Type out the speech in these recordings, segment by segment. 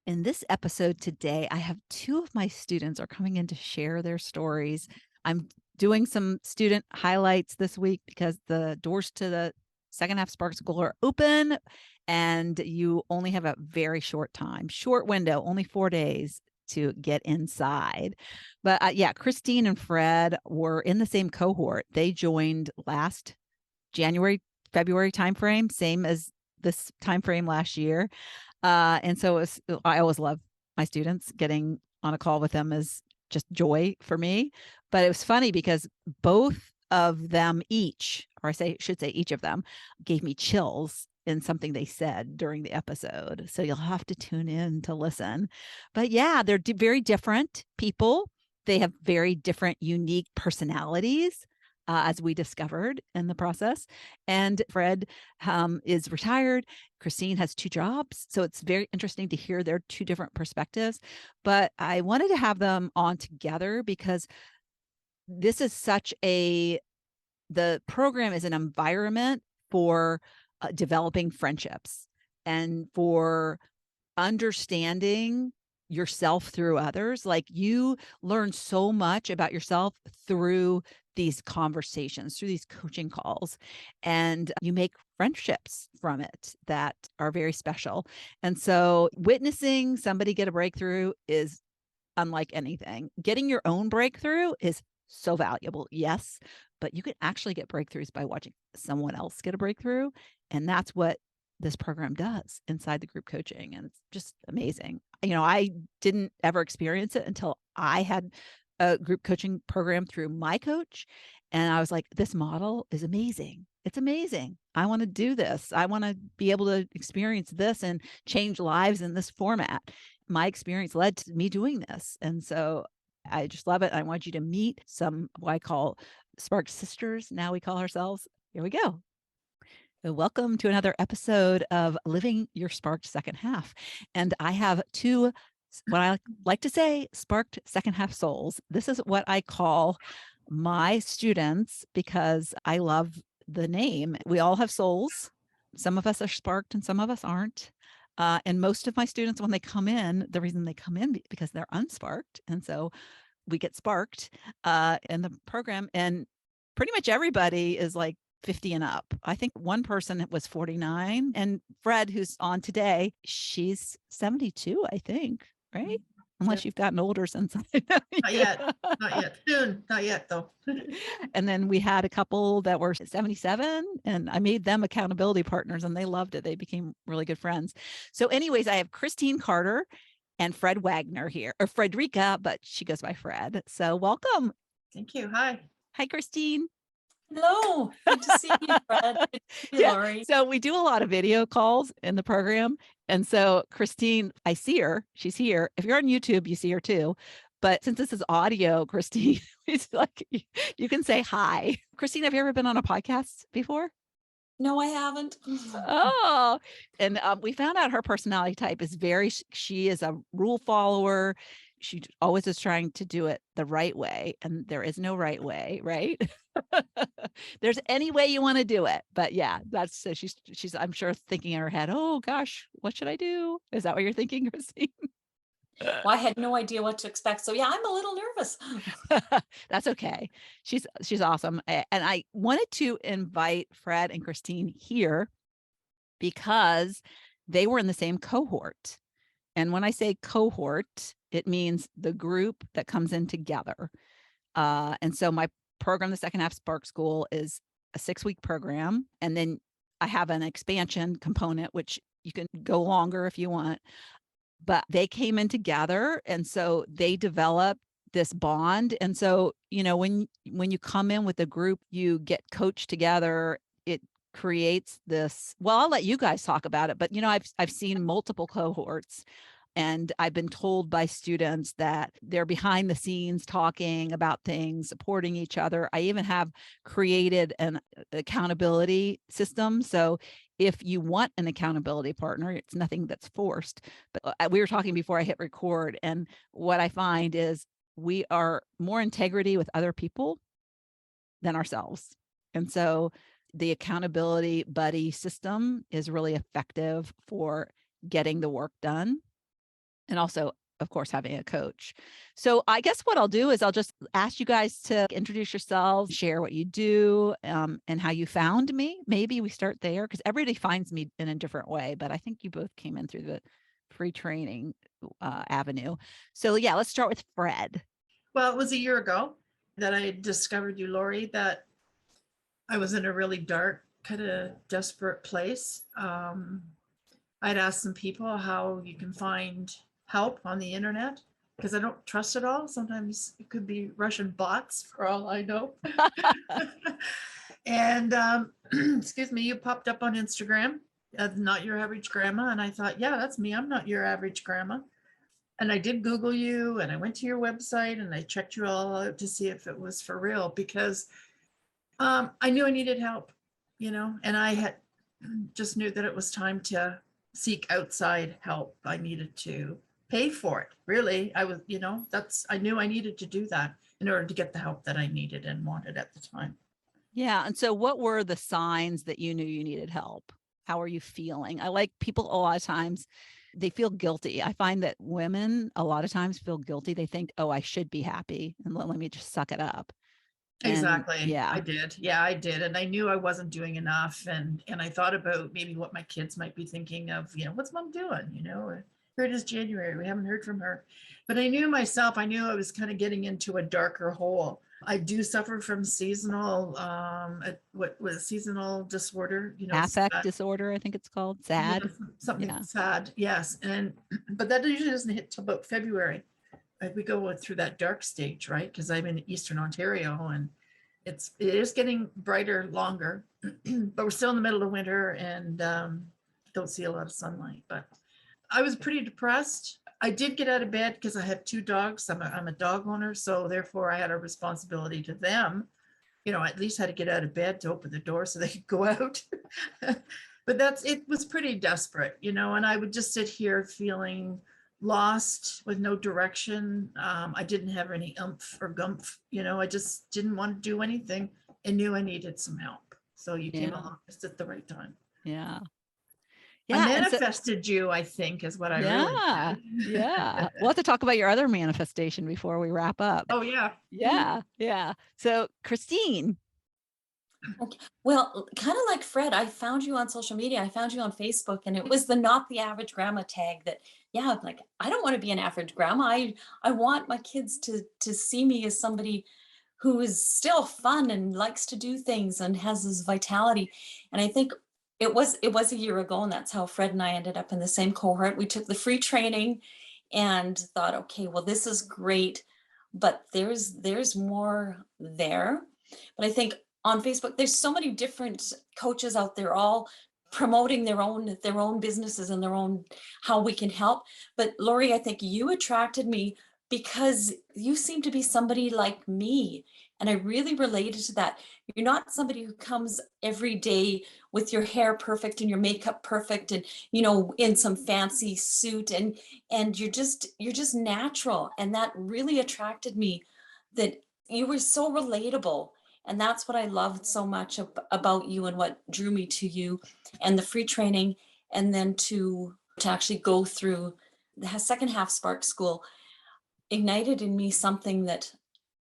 In this episode today, I have two of my students are coming in to share their stories. I'm doing some student highlights this week because the doors to the second half Spark School are open and you only have a very short time, short window, only 4 days to get inside. But yeah, Christine and Fred were in the same cohort. They joined last January, February timeframe, same as this timeframe last year. And so I always love my students. Getting on a call with them is just joy for me. But it was funny because both of them each, or should say each of them, gave me chills in something they said during the episode. So you'll have to tune in to listen. But yeah, they're very different people. They have very different, unique personalities. As we discovered in the process. And Fred is retired. Christine has two jobs. So it's very interesting to hear their two different perspectives. But I wanted to have them on together because this is the program is an environment for developing friendships and for understanding yourself through others. Like you learn so much about yourself through these conversations, through these coaching calls, and you make friendships from it that are very special. And so witnessing somebody get a breakthrough is unlike anything. Getting your own breakthrough is so valuable, yes, but you can actually get breakthroughs by watching someone else get a breakthrough. And that's what this program does inside the group coaching. And it's just amazing. I didn't ever experience it until I had a group coaching program through my coach. And I was like, this model is amazing. It's amazing. I want to do this. I want to be able to experience this and change lives in this format. My experience led to me doing this. And so I just love it. I want you to meet some what I call Spark Sisters. Now we call ourselves. Here we go. So welcome to another episode of Living Your Sparked Second Half. And I have two, what I like to say, sparked second half souls. This is what I call my students because I love the name. We all have souls. Some of us are sparked and some of us aren't. And most of my students, when they come in, the reason they come in because they're unsparked. And so we get sparked in the program. And pretty much everybody is like 50 and up. I think one person was 49. And Fred, who's on today, she's 72, I think, right? Unless Yep. you've gotten older since I know Not you. yet. Not yet. Soon. Not yet, though. And then we had a couple that were 77 and I made them accountability partners and they loved it. They became really good friends. So anyways, I have Christine Carter and Fred Wagner here, or Fredrica, but she goes by Fred. So welcome. Thank you. Hi. Hi, Christine. Hello, good to see you, Fred. Good to see you, Yeah. Lori. So we do a lot of video calls in the program. And so Christine, I see her. She's here. If you're on YouTube, you see her too. But since this is audio, Christine, it's like you can say hi. Christine, have you ever been on a podcast before? No, I haven't. Oh, and we found out her personality type is she is a rule follower. She always is trying to do it the right way, and there is no right way, right? There's any way you want to do it, but yeah, that's so she's I'm sure thinking in her head, oh gosh, what should I do? Is that what you're thinking, Christine? Well, I had no idea what to expect. So yeah, I'm a little nervous. That's okay. She's awesome, and I wanted to invite Fred and Christine here because they were in the same cohort. And when I say cohort, it means the group that comes in together. And so my program, the second half Spark School, is a 6-week program. And then I have an expansion component, which you can go longer if you want. But they came in together. And so they developed this bond. And so, when you come in with a group, you get coached together. It creates this, well, I'll let you guys talk about it, but I've seen multiple cohorts and I've been told by students that they're behind the scenes talking about things, supporting each other. I even have created an accountability system. So if you want an accountability partner, it's nothing that's forced. But we were talking before I hit record, and what I find is we are more integrity with other people than ourselves. And so the accountability buddy system is really effective for getting the work done. and also, of course, having a coach. So I guess what I'll do is I'll just ask you guys to introduce yourselves, share what you do, and how you found me. Maybe we start there because everybody finds me in a different way, but I think you both came in through the free training avenue. So yeah, let's start with Fred. Well, it was a year ago that I discovered you, Lori, that I was in a really dark, kind of desperate place. I'd asked some people how you can find help on the internet because I don't trust it all. Sometimes it could be Russian bots for all I know. And excuse me, you popped up on Instagram as Not Your Average Grandma. And I thought, yeah, that's me. I'm not your average grandma. And I did Google you and I went to your website and I checked you all out to see if it was for real because I knew I needed help, and I had just knew that it was time to seek outside help. I needed to pay for it. Really, I knew I needed to do that in order to get the help that I needed and wanted at the time. Yeah. And so what were the signs that you knew you needed help? How are you feeling? I like people a lot of times, they feel guilty. I find that women a lot of times feel guilty. They think, oh, I should be happy and let me just suck it up. And Exactly. yeah, I did. Yeah, I did. And I knew I wasn't doing enough. And I thought about maybe what my kids might be thinking of, what's mom doing? Here it is January. We haven't heard from her. But I knew myself, I knew I was kind of getting into a darker hole. I do suffer from seasonal, what was seasonal disorder, affect sad. disorder, I think it's called. Yeah, Sad. something Yeah. sad. Yes. But that usually doesn't hit till about February. We go through that dark stage, right? Because I'm in Eastern Ontario and it is getting brighter longer, but we're still in the middle of winter and don't see a lot of sunlight. But I was pretty depressed. I did get out of bed because I have two dogs. I'm a dog owner, so therefore I had a responsibility to them. I at least had to get out of bed to open the door so they could go out. But it was pretty desperate, and I would just sit here feeling lost with no direction. I didn't have any umph or gumph, I just didn't want to do anything and knew I needed some help. So you came along just at the right time. Yeah. I Yeah. manifested you, I think, is what I really did. Yeah. We'll have to talk about your other manifestation before we wrap up. Oh, yeah. Yeah. Yeah. So Christine. Okay. Well, kind of like Fred, I found you on social media. I found you on Facebook, and it was the Not the Average Grandma tag that, yeah, I'm like, I don't want to be an average grandma. I want my kids to see me as somebody who is still fun and likes to do things and has this vitality. And I think it was a year ago, and that's how Fred and I ended up in the same cohort. We took the free training and thought, okay, well, this is great, but there's more there. But I think on Facebook, there's so many different coaches out there, all promoting their own businesses and their own how we can help. But Lori, I think you attracted me because you seem to be somebody like me. And I really related to that. You're not somebody who comes every day with your hair perfect and your makeup perfect and in some fancy suit and you're just natural. And that really attracted me, that you were so relatable. And that's what I loved so much about you and what drew me to you and the free training. And then to actually go through the second half Spark School ignited in me something that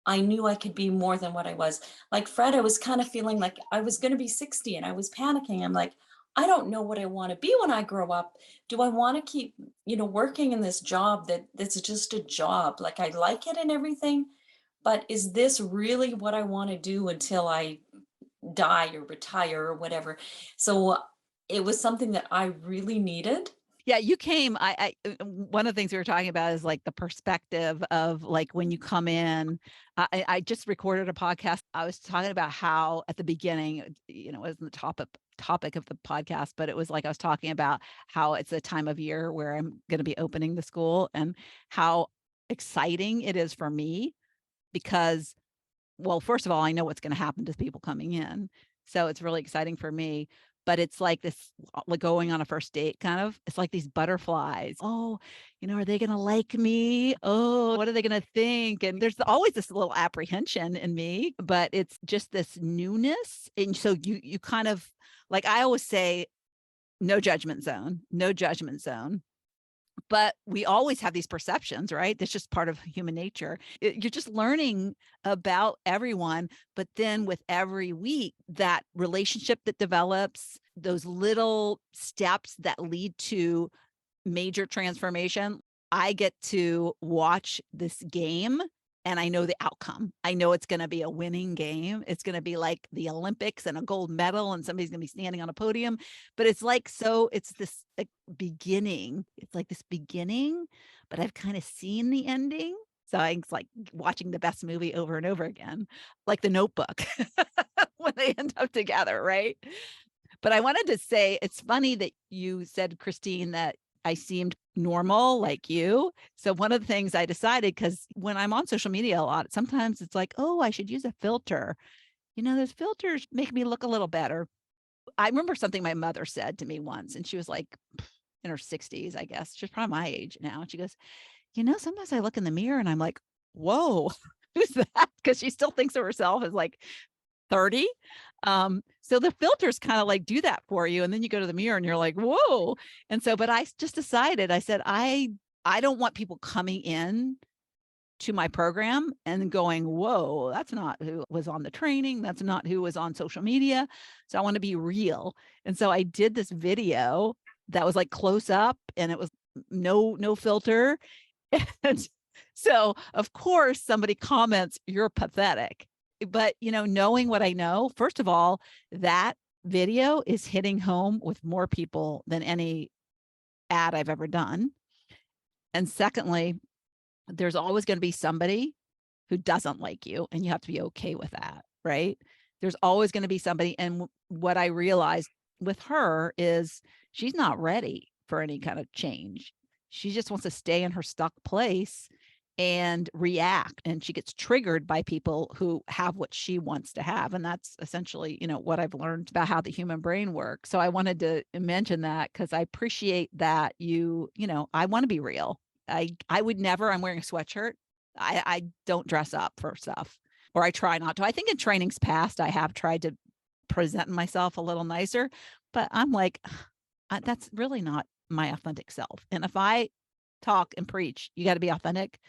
I knew I could be more than what I was. Like Fred, I was kind of feeling like I was going to be 60 and I was panicking. I'm like, I don't know what I want to be when I grow up. Do I want to keep, working in this job that's just a job? Like I like it and everything, but is this really what I want to do until I die or retire or whatever? So it was something that I really needed. Yeah, you came. One of the things we were talking about is like the perspective of like when you come in. I just recorded a podcast. I was talking about how at the beginning, it wasn't the topic of the podcast, but it was like I was talking about how it's a time of year where I'm going to be opening the school and how exciting it is for me because, well, first of all, I know what's going to happen to people coming in, so it's really exciting for me. But it's like this, like going on a first date kind of. It's like these butterflies. Oh, are they going to like me? Oh, what are they going to think? And there's always this little apprehension in me, but it's just this newness. And so you kind of, like I always say, no judgment zone, no judgment zone. But we always have these perceptions, right? That's just part of human nature. You're just learning about everyone. But then with every week, that relationship that develops, those little steps that lead to major transformation, I get to watch this game and I know the outcome. I know it's going to be a winning game. It's going to be like the Olympics and a gold medal and somebody's going to be standing on a podium. But it's like, so it's this like beginning. It's like this beginning, but I've kind of seen the ending. So it's like watching the best movie over and over again, like The Notebook when they end up together, right? But I wanted to say, it's funny that you said, Christine, that I seemed normal like you. So one of the things I decided, because when I'm on social media a lot, sometimes it's like, oh, I should use a filter. Those filters make me look a little better. I remember something my mother said to me once, and she was like in her 60s, I guess. She's probably my age now. And she goes, sometimes I look in the mirror and I'm like, whoa, who's that? Because she still thinks of herself as like 30. So the filters kind of like do that for you. And then you go to the mirror and you're like, whoa. And so, but I just decided, I said, I don't want people coming in to my program and going, whoa, that's not who was on the training. That's not who was on social media. So I want to be real. And so I did this video that was like close up and it was no filter. And so of course somebody comments, you're pathetic. But, knowing what I know, first of all, that video is hitting home with more people than any ad I've ever done. And secondly, there's always going to be somebody who doesn't like you, and you have to be okay with that, right? There's always going to be somebody. And what I realized with her is she's not ready for any kind of change. She just wants to stay in her stuck place and react, and she gets triggered by people who have what she wants to have. And that's essentially, what I've learned about how the human brain works. So I wanted to mention that because I appreciate that I want to be real. I would never, I'm wearing a sweatshirt. I don't dress up for stuff, or I try not to. I think in trainings past, I have tried to present myself a little nicer, but I'm like, that's really not my authentic self. And if I talk and preach, you got to be authentic.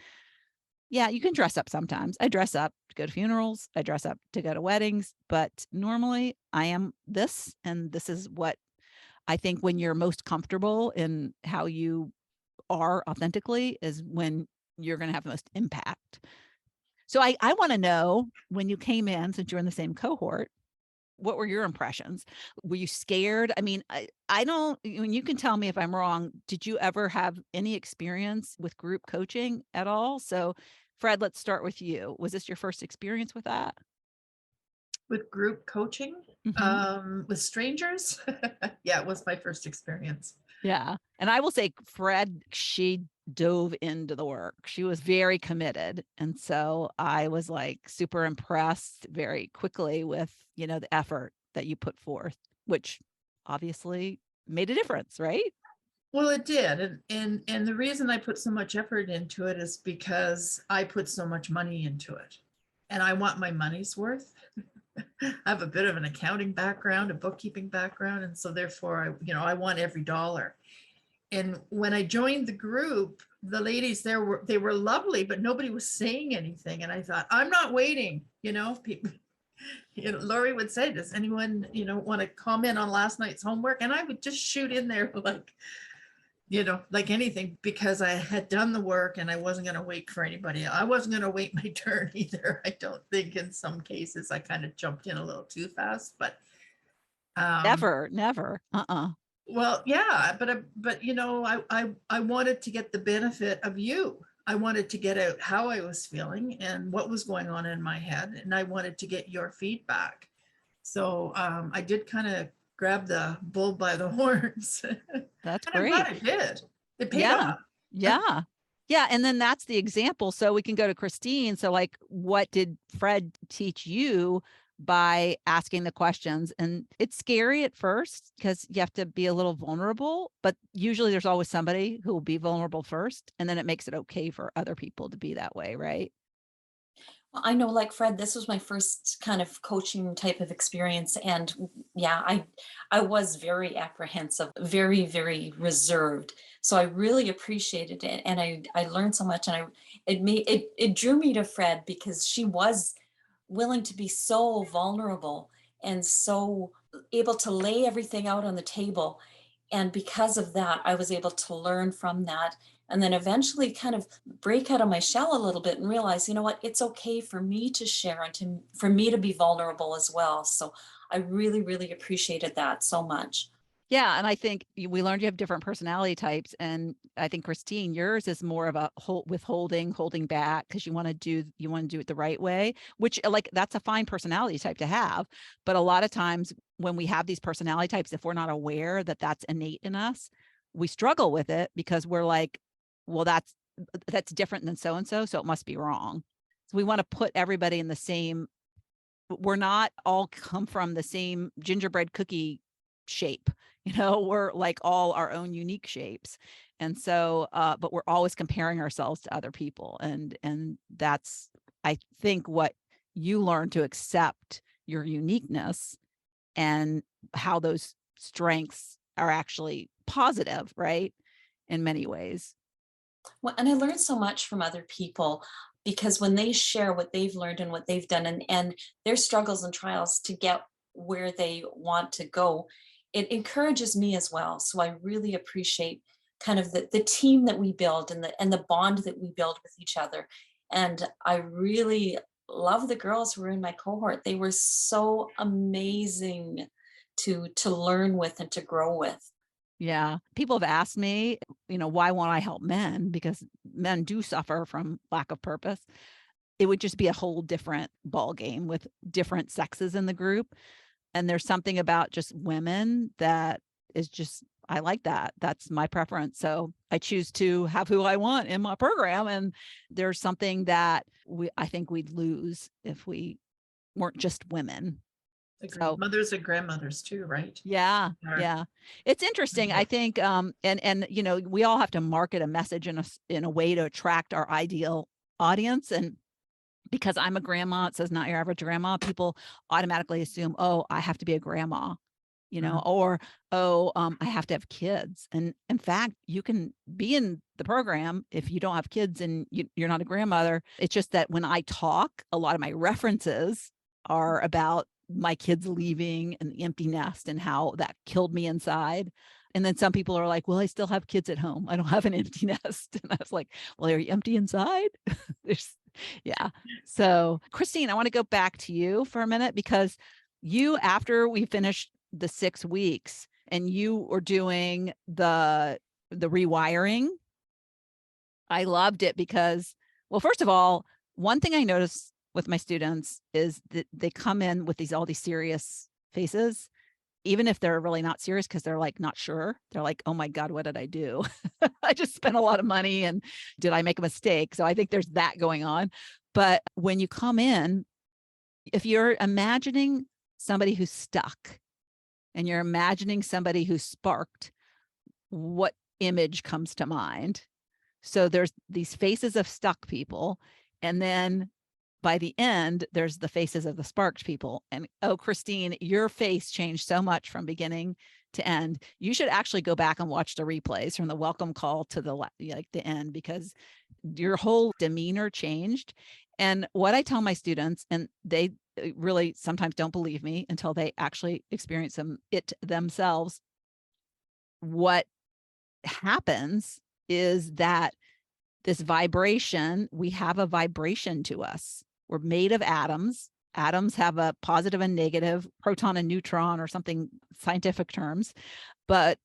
Yeah, you can dress up sometimes. I dress up to go to funerals. I dress up to go to weddings, but normally I am this, and this is what I think when you're most comfortable in how you are authentically is when you're going to have the most impact. So I want to know, when you came in, since you're in the same cohort, what were your impressions? Were you scared? I mean, I don't, when you can tell me if I'm wrong, did you ever have any experience with group coaching at all? So Fred, let's start with you. Was this your first experience with that? With group coaching, with strangers? Yeah, it was my first experience. Yeah. And I will say, Fred, she dove into the work. She was very committed. And so I was like super impressed very quickly with, the effort that you put forth, which obviously made a difference, right? Well, it did. And the reason I put so much effort into it is because I put so much money into it. And I want my money's worth. I have a bit of an accounting background, a bookkeeping background, and so therefore I want every dollar. And when I joined the group, the ladies there they were lovely, but nobody was saying anything. And I thought, I'm not waiting, people, Lori would say, does anyone, want to comment on last night's homework? And I would just shoot in there like anything, because I had done the work and I wasn't going to wait for anybody. I wasn't going to wait my turn either. I don't think in some cases I kind of jumped in a little too fast, but Never. well, yeah, but I wanted to get the benefit of you. I wanted to get out how I was feeling and what was going on in my head, and I wanted to get your feedback. So I did kind of grab the bull by the horns. That's And I'm glad great. I did. It paid Yeah. off. Yeah. Yeah. And then that's the example. So we can go to Christine. So like, what did Fred teach you by asking the questions? And it's scary at first because you have to be a little vulnerable, but usually there's always somebody who will be vulnerable first. And then it makes it okay for other people to be that way, right? I know, like Fred, this was my first kind of coaching type of experience. And yeah, I was very apprehensive, very, very reserved. So I really appreciated it. And I learned so much. And it drew me to Fred because she was willing to be so vulnerable and so able to lay everything out on the table. And because of that, I was able to learn from that and then eventually kind of break out of my shell a little bit and realize, you know what, it's okay for me to share and for me to be vulnerable as well. So I really, really appreciated that so much. Yeah, and I think we learned you have different personality types, and I think Christine, yours is more of a withholding, holding back because you want to do it the right way, which like that's a fine personality type to have. But a lot of times when we have these personality types, if we're not aware that that's innate in us, we struggle with it because we're like, well, that's different than so and so, so it must be wrong. So we want to put everybody in the same. We're not all come from the same gingerbread cookie shape. We're like all our own unique shapes. And so, but we're always comparing ourselves to other people. And that's, I think, what you learn to accept your uniqueness and how those strengths are actually positive, right? In many ways. Well, and I learned so much from other people because when they share what they've learned and what they've done and their struggles and trials to get where they want to go, it encourages me as well. So I really appreciate kind of the team that we build and the bond that we build with each other. And I really love the girls who were in my cohort. They were so amazing to learn with and to grow with. Yeah. People have asked me, why won't I help men? Because men do suffer from lack of purpose. It would just be a whole different ball game with different sexes in the group. And there's something about just women that is just, I like that. That's my preference. So I choose to have who I want in my program. And there's something that I think we'd lose if we weren't just women. Agreed. So Mothers and grandmothers too, right? yeah, Are- yeah. It's interesting. I think and we all have to market a message in a way to attract our ideal audience. And because I'm a grandma, it says not your average grandma, people automatically assume, oh, I have to be a grandma, Mhm. or oh, I have to have kids. And in fact, you can be in the program if you don't have kids and you're not a grandmother. It's just that when I talk, a lot of my references are about my kids leaving and the empty nest and how that killed me inside. And then some people are like, well, I still have kids at home. I don't have an empty nest. And I was like, well, are you empty inside? There's, yeah. So Christine, I want to go back to you for a minute because after we finished the 6 weeks and you were doing the rewiring, I loved it because, well, first of all, one thing I noticed with my students is that they come in with all these serious faces, even if they're really not serious because they're like not sure. They're like, oh my God, what did I do? I just spent a lot of money and did I make a mistake? So I think there's that going on. But when you come in, if you're imagining somebody who's stuck and you're imagining somebody who's sparked, what image comes to mind? So there's these faces of stuck people. And then by the end, there's the faces of the sparked people. And oh, Christine, your face changed so much from beginning to end. You should actually go back and watch the replays from the welcome call to the end, because your whole demeanor changed. And what I tell my students, and they really sometimes don't believe me until they actually experience it themselves. What happens is that this vibration, we have a vibration to us. We're made of atoms. Atoms have a positive and negative, proton and neutron, or something scientific terms, but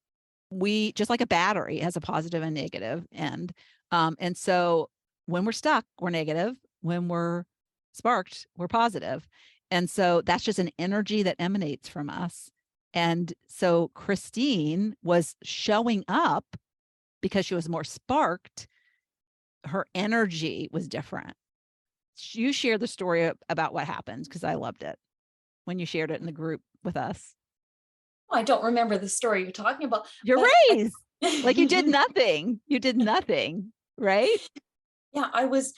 we, just like a battery, has a positive and negative end. And so when we're stuck, we're negative. When we're sparked, we're positive. And so that's just an energy that emanates from us. And so Christine was showing up because she was more sparked. Her energy was different. You share the story about what happened because I loved it when you shared it in the group with us. I don't remember the story you're talking about, You're but raised like you did nothing. You did nothing, right? Yeah, I was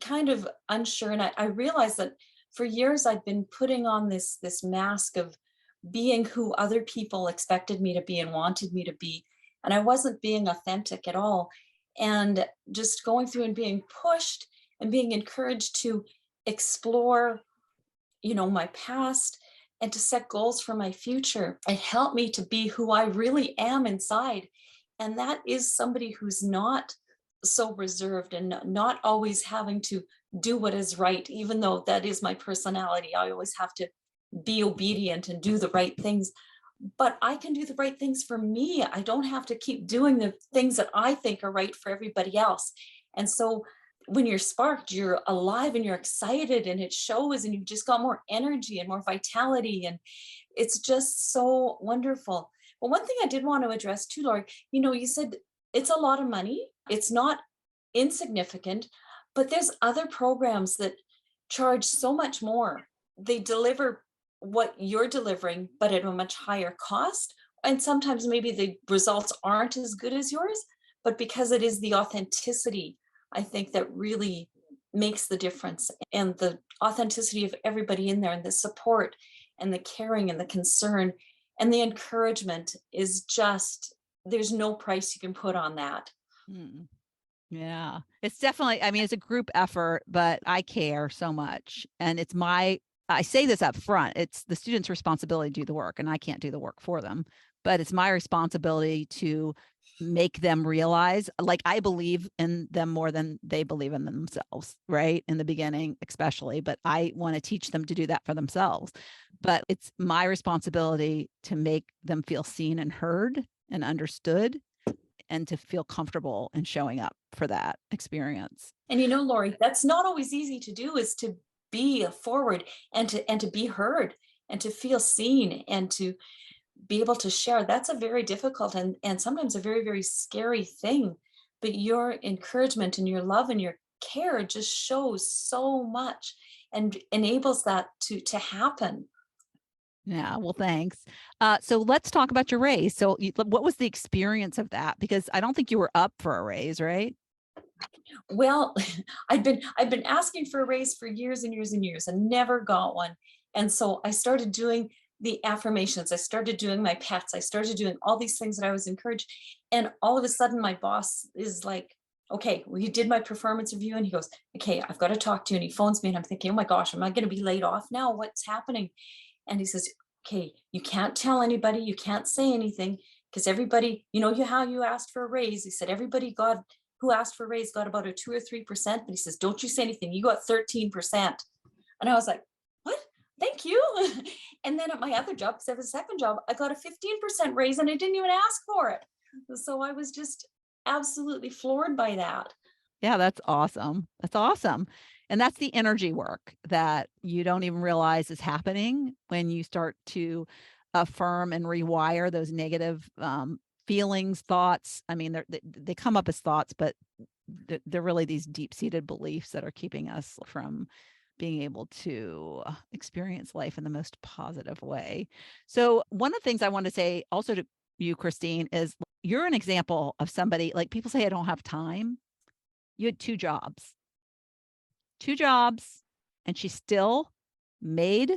kind of unsure, and I realized that for years I'd been putting on this mask of being who other people expected me to be and wanted me to be, and I wasn't being authentic at all. And just going through and being pushed and being encouraged to explore, my past and to set goals for my future. It helped me to be who I really am inside. And that is somebody who's not so reserved and not always having to do what is right, even though that is my personality. I always have to be obedient and do the right things. But I can do the right things for me. I don't have to keep doing the things that I think are right for everybody else. And so when you're sparked, you're alive and you're excited and it shows, and you've just got more energy and more vitality. And it's just so wonderful. Well, one thing I did want to address too, Lori, you said it's a lot of money. It's not insignificant, but there's other programs that charge so much more. They deliver what you're delivering, but at a much higher cost. And sometimes maybe the results aren't as good as yours, but because it is the authenticity, I think that really makes the difference. And the authenticity of everybody in there, and the support and the caring and the concern and the encouragement is just, there's no price you can put on that. Mm. Yeah, it's definitely, I mean, it's a group effort, but I care so much. And I say this up front, it's the student's responsibility to do the work, and I can't do the work for them, but it's my responsibility to make them realize, like, I believe in them more than they believe in themselves, right? In the beginning, especially, but I want to teach them to do that for themselves. But it's my responsibility to make them feel seen and heard and understood, and to feel comfortable in showing up for that experience. And Lori, that's not always easy to do, is to be forward and to be heard and to feel seen and to be able to share. That's a very difficult and sometimes a very, very scary thing. But your encouragement and your love and your care just shows so much and enables that to happen. Yeah, well, thanks. So let's talk about your raise. So what was the experience of that? Because I don't think you were up for a raise, right? Well, I've been asking for a raise for years and years and years and never got one. And so I started doing the affirmations. I started doing my pets. I started doing all these things that I was encouraged. And all of a sudden my boss is like, okay, well, you did my performance review. And he goes, okay, I've got to talk to you. And he phones me and I'm thinking, oh my gosh, am I going to be laid off now? What's happening? And he says, okay, you can't tell anybody, you can't say anything, because everybody, how you asked for a raise. He said, everybody who asked for a raise got about a 2 or 3%. But he says, don't you say anything. You got 13%. And I was like, what? Thank you. And then at my other job, because I have a second job, I got a 15% raise and I didn't even ask for it. So I was just absolutely floored by that. Yeah, that's awesome. That's awesome. And that's the energy work that you don't even realize is happening when you start to affirm and rewire those negative feelings, thoughts. I mean, they come up as thoughts, but they're really these deep-seated beliefs that are keeping us from being able to experience life in the most positive way. So one of the things I want to say also to you, Christine, is you're an example of somebody, like, people say I don't have time. You had two jobs, and she still made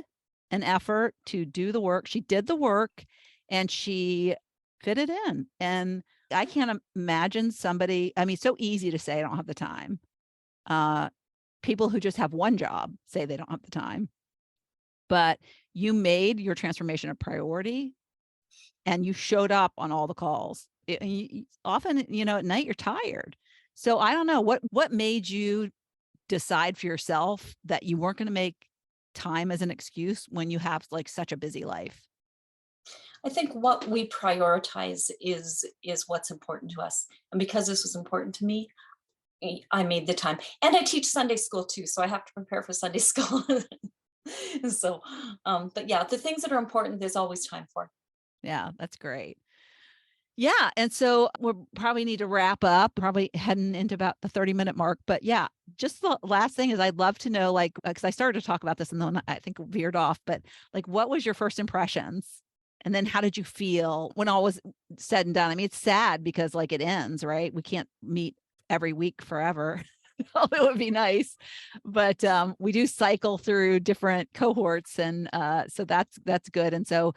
an effort to do the work. She did the work and she fitted in. And I can't imagine somebody, I mean, so easy to say I don't have the time. People who just have one job say they don't have the time, but you made your transformation a priority and you showed up on all the calls. Often, at night you're tired. So I don't know what made you decide for yourself that you weren't going to make time as an excuse when you have like such a busy life. I think what we prioritize is what's important to us. And because this was important to me, I made the time. And I teach Sunday school too, so I have to prepare for Sunday school. So, but yeah, the things that are important, there's always time for. Yeah, that's great. Yeah. And so we'll probably need to wrap up, probably heading into about the 30-minute mark. But yeah, just the last thing is I'd love to know, like, because I started to talk about this and then I think veered off, but like, what was your first impressions? And then how did you feel when all was said and done? I mean, it's sad because like it ends, right? We can't meet every week forever. Although it would be nice, but we do cycle through different cohorts, and so that's good. And so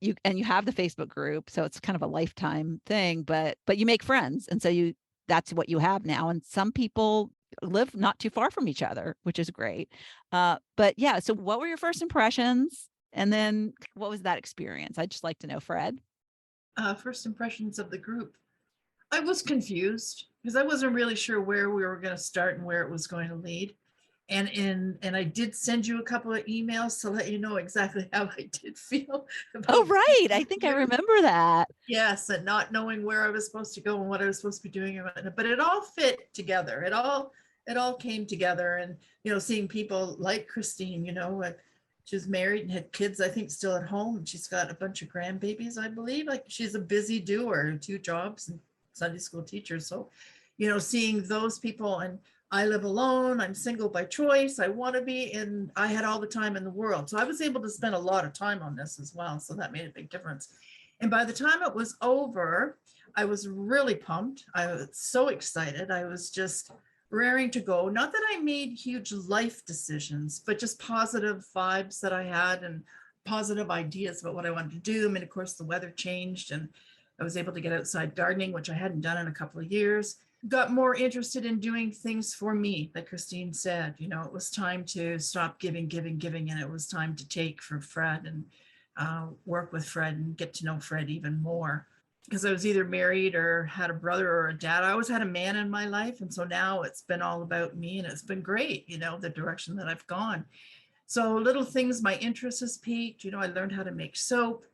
you have the Facebook group, so it's kind of a lifetime thing. But you make friends, and so that's what you have now. And some people live not too far from each other, which is great. But yeah, so what were your first impressions, and then what was that experience? I'd just like to know, Fred. First impressions of the group. I was confused because I wasn't really sure where we were going to start and where it was going to lead. And I did send you a couple of emails to let you know exactly how I did feel Oh, about right. I think I remember that. yes, and not knowing where I was supposed to go and what I was supposed to be doing, but it all fit together. It all came together. And seeing people like Christine, she's married and had kids, I think, still at home, and she's got a bunch of grandbabies, I believe. Like, she's a busy doer, 2 jobs and Sunday school teacher. So, seeing those people, and I live alone, I'm single by choice, I want to be, and I had all the time in the world. So I was able to spend a lot of time on this as well. So that made a big difference. And by the time it was over, I was really pumped. I was so excited. I was just raring to go. Not that I made huge life decisions, but just positive vibes that I had and positive ideas about what I wanted to do. I mean, of course, the weather changed, and I was able to get outside gardening, which I hadn't done in a couple of years. Got more interested in doing things for me, like Christine said. It was time to stop giving, and it was time to take for Fred, and work with Fred and get to know Fred even more. Because I was either married or had a brother or a dad. I always had a man in my life. And so now it's been all about me, and it's been great, the direction that I've gone. So little things, my interest has peaked. I learned how to make soap,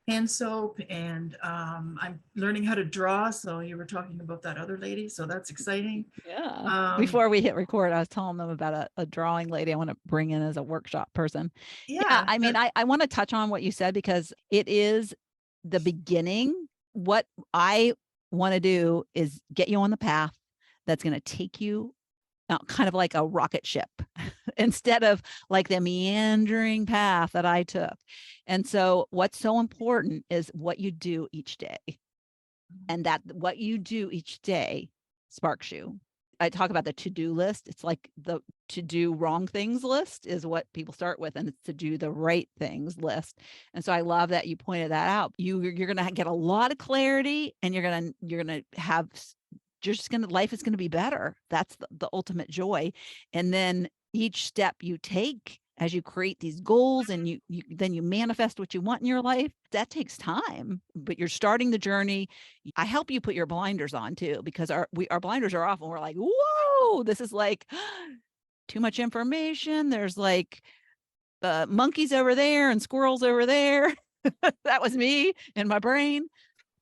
hand soap, and I'm learning how to draw. So you were talking about that other lady. So that's exciting. Yeah. Before we hit record, I was telling them about a drawing lady I want to bring in as a workshop person. Yeah. I mean, I want to touch on what you said, because it is the beginning. What I want to do is get you on the path that's going to take you kind of like a rocket ship instead of like the meandering path that I took. And so what's so important is what you do each day, and that what you do each day sparks you. I talk about the to-do list. It's like the to do wrong things list is what people start with, and it's to do the right things list. And so I love that you pointed that out. You're going to get a lot of clarity, and you're going to have, life is going to be better. That's the ultimate joy. And then each step you take as you create these goals, and you then you manifest what you want in your life, that takes time, but you're starting the journey. I help you put your blinders on too, because our blinders are off, and we're like, whoa, this is like too much information. There's like monkeys over there and squirrels over there. That was me in my brain.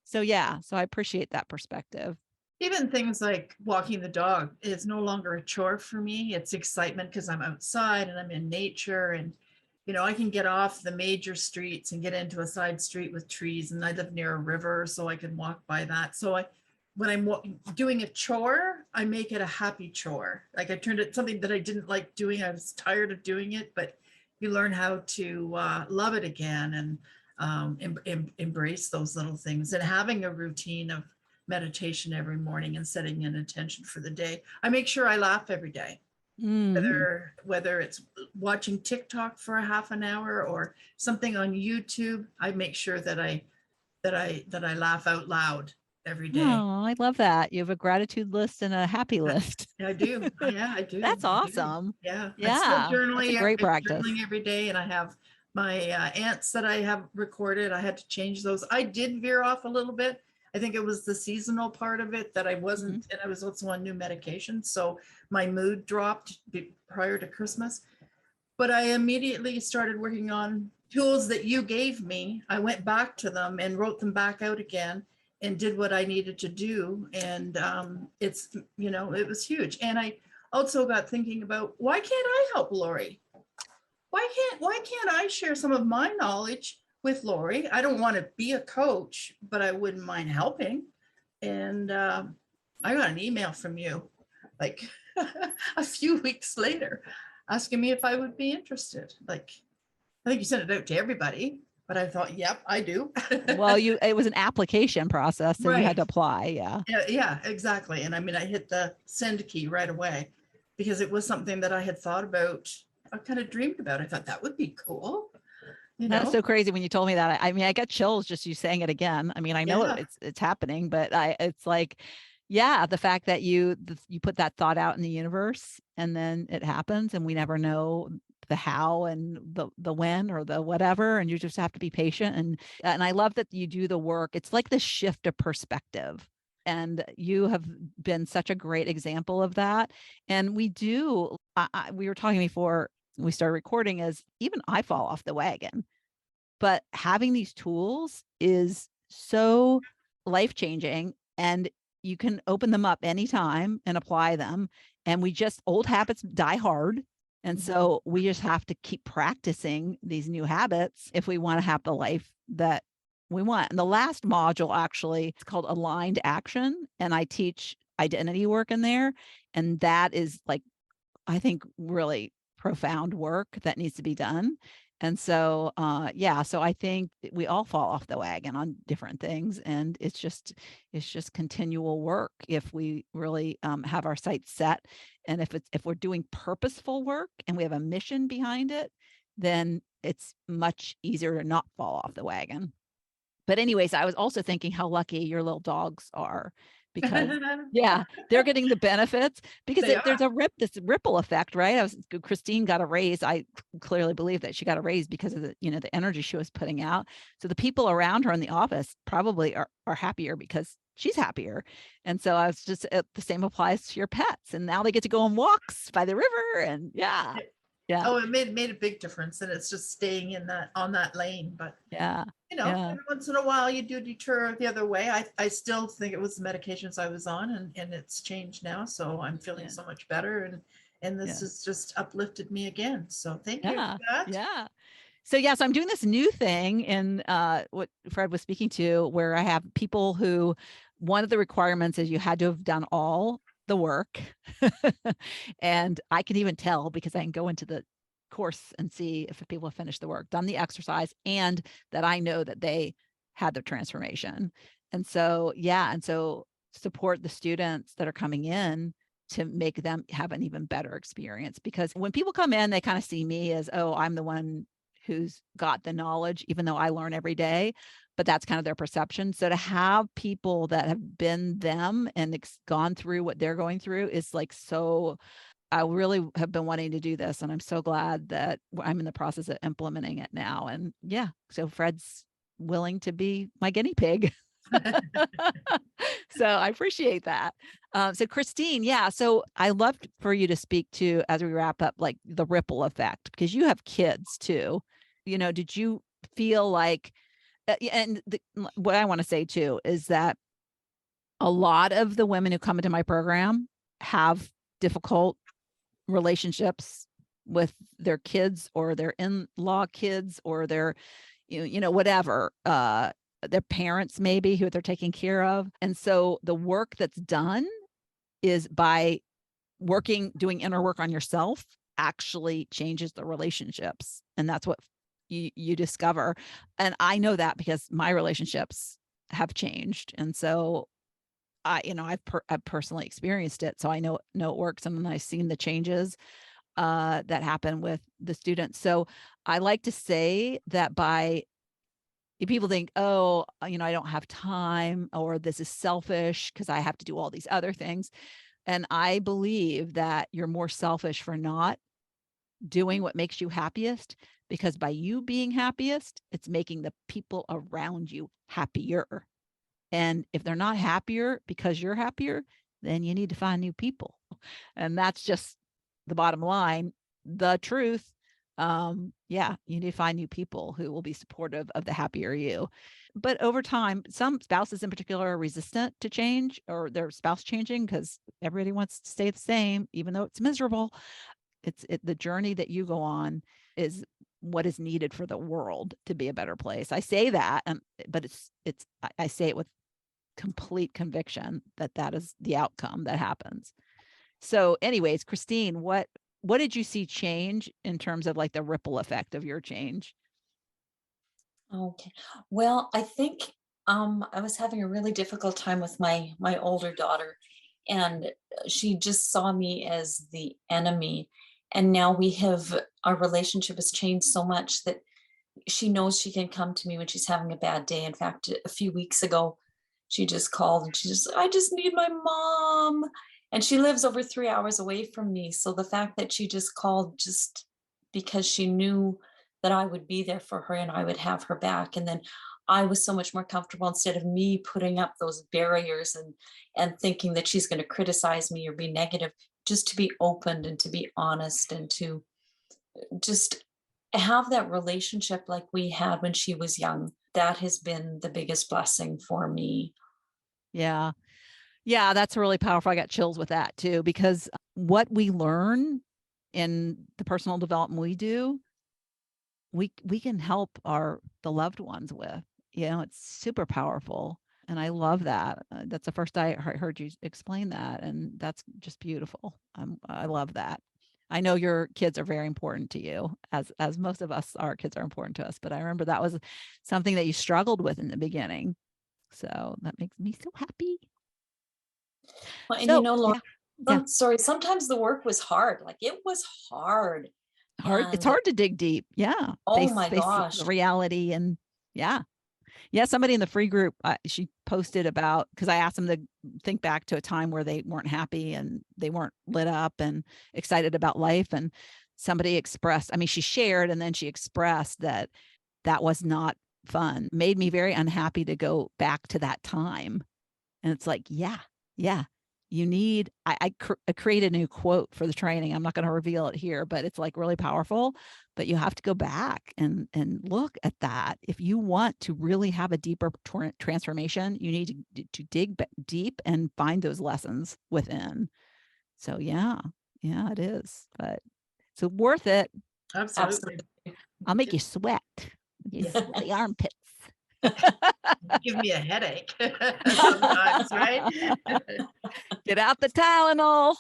So yeah, so I appreciate that perspective. Even things like walking the dog is no longer a chore for me. It's excitement because I'm outside and I'm in nature, and I can get off the major streets and get into a side street with trees, and I live near a river, so I can walk by that. So when I'm doing a chore, I make it a happy chore. Like, I turned it something that I didn't like doing. I was tired of doing it, but you learn how to love it again, and embrace those little things, and having a routine of meditation every morning and setting an intention for the day. I make sure I laugh every day. Whether it's watching TikTok for a half an hour or something on YouTube, I make sure that I laugh out loud every day. Oh, I love that. You have a gratitude list and a happy list. I do. Yeah, I do. That's awesome. Yeah. Yeah. I'm still journaling. That's a great practice. Journaling every day, and I have my ants that I have recorded. I had to change those. I did veer off a little bit. I think it was the seasonal part of it that I wasn't, and I was also on new medication. So my mood dropped prior to Christmas, but I immediately started working on tools that you gave me. I went back to them and wrote them back out again and did what I needed to do. And it was huge. And I also got thinking about, why can't I help Lori? Why can't I share some of my knowledge with Lori? I don't want to be a coach, but I wouldn't mind helping. And I got an email from you like a few weeks later asking me if I would be interested. Like, I think you sent it out to everybody. but I thought, yep, I do. Well, it was an application process, so you had Right. to apply. Yeah. Yeah, exactly. And I mean, I hit the send key right away because it was something that I had thought about. I kind of dreamed about. I thought that would be cool, you That's know? so crazy when you told me that. I mean, I got chills just you saying it again. I mean, I know Yeah. it's happening, but it's like, yeah, the fact that you put that thought out in the universe and then it happens and we never know the how and the when or the whatever, and you just have to be patient. And I love that you do the work. It's like this shift of perspective. And you have been such a great example of that. And we were talking before we started recording, is even I fall off the wagon, but having these tools is so life-changing, and you can open them up anytime and apply them. And old habits die hard. And so we just have to keep practicing these new habits if we want to have the life that we want. And the last module, actually, it's called aligned action. And I teach identity work in there. And that is like, I think, really profound work that needs to be done. And so, yeah, so I think we all fall off the wagon on different things, and it's just continual work if we really have our sights set, and if we're doing purposeful work and we have a mission behind it, then it's much easier to not fall off the wagon. But anyways, I was also thinking how lucky your little dogs are, because yeah, they're getting the benefits because They there's are. this ripple effect, right? Christine got a raise. I clearly believe that she got a raise because of the energy she was putting out. So the people around her in the office probably are happier because she's happier. And so I was just, the same applies to your pets. And now they get to go on walks by the river, and yeah. Yeah. Oh, it made a big difference, and it's just staying in that on that lane. But Yeah. Yeah. every once in a while you do detour the other way. I still think it was the medications I was on, and it's changed now. So I'm feeling Yeah. so much better, and this Yeah. has just uplifted me again. So thank you Yeah. for that. Yeah. So yeah, so I'm doing this new thing in what Fred was speaking to, where I have people who, one of the requirements is you had to have done all the work. And I can even tell because I can go into the course and see if people have finished the work, done the exercise, and that I know that they had their transformation. And so, yeah, and so support the students that are coming in to make them have an even better experience. Because when people come in, they kind of see me as, oh, I'm the one who's got the knowledge, even though I learn every day, but that's kind of their perception. So to have people that have been them and gone through what they're going through is like, so I really have been wanting to do this. And I'm so glad that I'm in the process of implementing it now. And yeah, so Fred's willing to be my guinea pig. So I appreciate that. So Christine, yeah. So I love for you to speak to, as we wrap up, like the ripple effect, because you have kids too. Did you feel like, what I want to say too is that a lot of the women who come into my program have difficult relationships with their kids or their in-law kids or their, whatever, their parents maybe who they're taking care of. And so the work that's done is by doing inner work on yourself actually changes the relationships. And that's what you discover. And I know that because my relationships have changed. And so I've personally experienced it. So I know it works. And then I've seen the changes that happen with the students. So I like to say that if people think, oh, I don't have time, or this is selfish because I have to do all these other things. And I believe that you're more selfish for not doing what makes you happiest, because by you being happiest, it's making the people around you happier. And if they're not happier because you're happier, then you need to find new people. And that's just the bottom line, the truth. Yeah, you need to find new people who will be supportive of the happier you. But over time, some spouses in particular are resistant to change, or their spouse changing, because everybody wants to stay the same, even though it's miserable. The journey that you go on is what is needed for the world to be a better place. I say that, but I say it with complete conviction that is the outcome that happens. So anyways, Christine, what did you see change in terms of like the ripple effect of your change? Okay. Well, I think I was having a really difficult time with my older daughter, and she just saw me as the enemy. And now we have our relationship has changed so much that she knows she can come to me when she's having a bad day. In fact, a few weeks ago, she just called and I just need my mom. And she lives over 3 hours away from me. So the fact that she just called just because she knew that I would be there for her and I would have her back. And then I was so much more comfortable instead of me putting up those barriers and thinking that she's going to criticize me or be negative, just to be open and to be honest and to just have that relationship like we had when she was young. That has been the biggest blessing for me. Yeah. Yeah, that's really powerful. I got chills with that too, because what we learn in the personal development we do, we can help the loved ones with. You know, it's super powerful. And I love that. That's the first I heard you explain that. And that's just beautiful. I love that. I know your kids are very important to you, as most of us, our kids are important to us. But I remember that was something that you struggled with in the beginning. So that makes me so happy. Well, and So Laura, yeah, yeah. sorry, sometimes the work was hard. Like it was hard. It's And hard to dig deep. Yeah. oh my Face gosh. the reality. And yeah. Yeah, somebody in the free group, she posted about, because I asked them to think back to a time where they weren't happy and they weren't lit up and excited about life. And somebody expressed, I mean, she shared and then she expressed that that was not fun, made me very unhappy to go back to that time. And it's like, yeah, yeah. You need, I created a new quote for the training. I'm not going to reveal it here, but it's like really powerful. But you have to go back and look at that. If you want to really have a deeper transformation, you need to dig deep and find those lessons within. So yeah, yeah, it is. But it's worth it. Absolutely. Absolutely. I'll make you sweat. You Yeah. sweaty armpits. Give me a headache sometimes, right? Get out the Tylenol.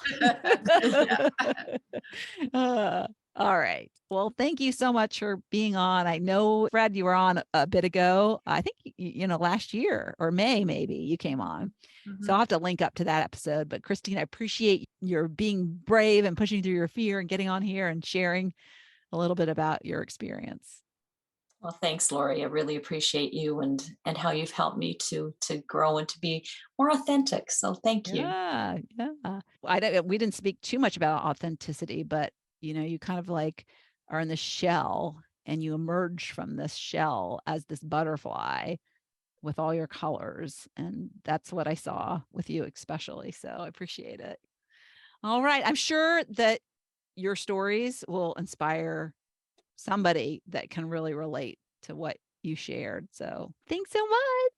Yeah. All right. Well, thank you so much for being on. I know, Fred, you were on a bit ago. I think, last year or May, maybe you came on. So Mhm. I'll have to link up to that episode. But Christine, I appreciate your being brave and pushing through your fear and getting on here and sharing a little bit about your experience. Well, thanks, Lori. I really appreciate you and how you've helped me to grow and to be more authentic. So thank you. Yeah, yeah. We didn't speak too much about authenticity, but you kind of like are in the shell and you emerge from this shell as this butterfly with all your colors. And that's what I saw with you, especially. So I appreciate it. All right. I'm sure that your stories will inspire somebody that can really relate to what you shared. So thanks so much.